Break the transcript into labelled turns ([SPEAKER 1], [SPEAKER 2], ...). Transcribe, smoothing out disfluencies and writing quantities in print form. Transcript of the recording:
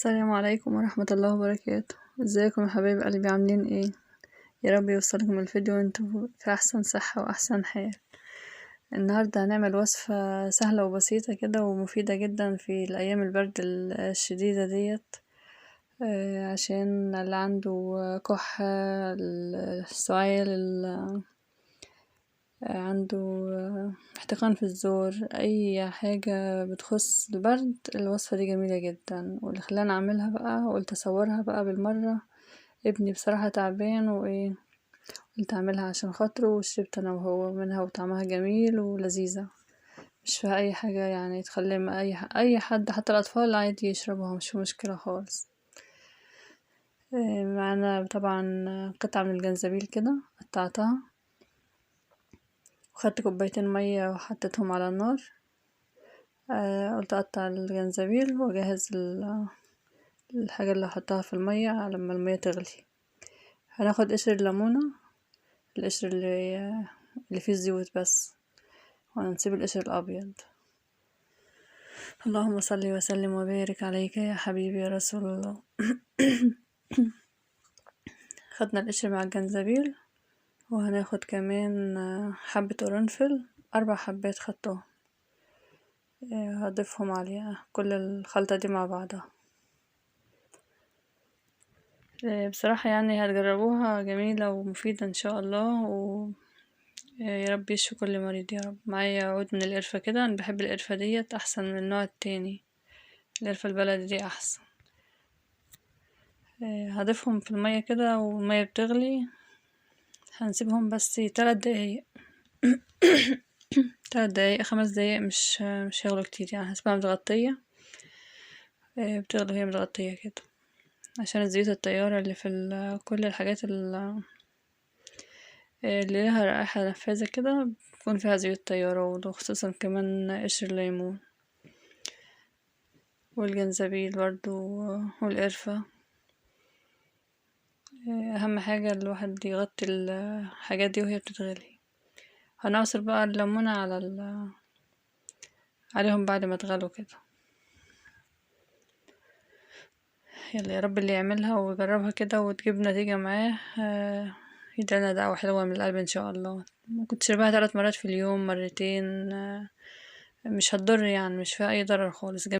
[SPEAKER 1] السلام عليكم ورحمة الله وبركاته. ازيكم يا حبايب قلبي، عاملين ايه؟ يا رب يوصلكم الفيديو وانتوا في احسن صحة واحسن حال. النهاردة هنعمل وصفة سهلة وبسيطة كده ومفيدة جدا في الايام البرد الشديدة ديت. عشان اللي عنده كحة، السعال، عنده احتقان في الزور، اي حاجة بتخص البرد. الوصفة دي جميلة جدا، واللي خلاني اعملها بقى وقلت اصورها بقى بالمرة ابني بصراحة تعبان وايه، قلت اعملها عشان خاطره، وشربت انا وهو منها وطعمها جميل ولذيذة، مش فيها اي حاجة يعني تخلي اي حد حتى الاطفال عادي يشربوها، مش مشكلة خالص. معانا طبعا قطعة من الجنزبيل كده قطعتها، وخدت كوبايتين مية وحطيتهم على النار. قلت اقطع الجنزبيل واجهز الحاجة اللي هحطها في المية لما المية تغلي. هناخد قشر الليمونة، القشر اللي فيه الزيوت بس، وهنسيب القشر الابيض. اللهم صل وسلم وبارك عليك يا حبيبي يا رسول الله. خدنا القشر مع الجنزبيل، وهناخد كمان حبة قرنفل، 4 حبات خدتهم. هضيفهم عليها كل الخلطة دي مع بعضها. بصراحة يعني هتجربوها، جميلة ومفيدة ان شاء الله، يا رب يشفي كل مريض يا رب. معايا عود من القرفة كده، انا بحب القرفة ديت احسن من النوع التاني، القرفة البلدي دي احسن. هضيفهم في المية كده، والمية بتغلي هنسيبهم بس 3 دقايق. 3 دقايق 5 دقايق، مش هيغلوا كتير يعني، هسيبها متغطية. بتغلي وهي متغطية كده، عشان الزيوت الطيارة اللي في كل الحاجات اللي لها رائحة نفاذة كده بيكون فيها زيوت طيارة، وخصوصا كمان قشر الليمون والجنزبيل برضو والقرفة. اهم حاجة الواحد يغطي الحاجات دي وهي بتتغلي. هنعصر بقى الليمونة عليهم بعد ما اتغلوا كده. يلا يا رب اللي يعملها ويجربها كده وتجيب نتيجة معاه يدعيلنا دعوة حلوة من القلب ان شاء الله. ممكن تشربها 3 مرات في اليوم، مرتين، مش هتضر يعني، مش فيها اي ضرر خالص.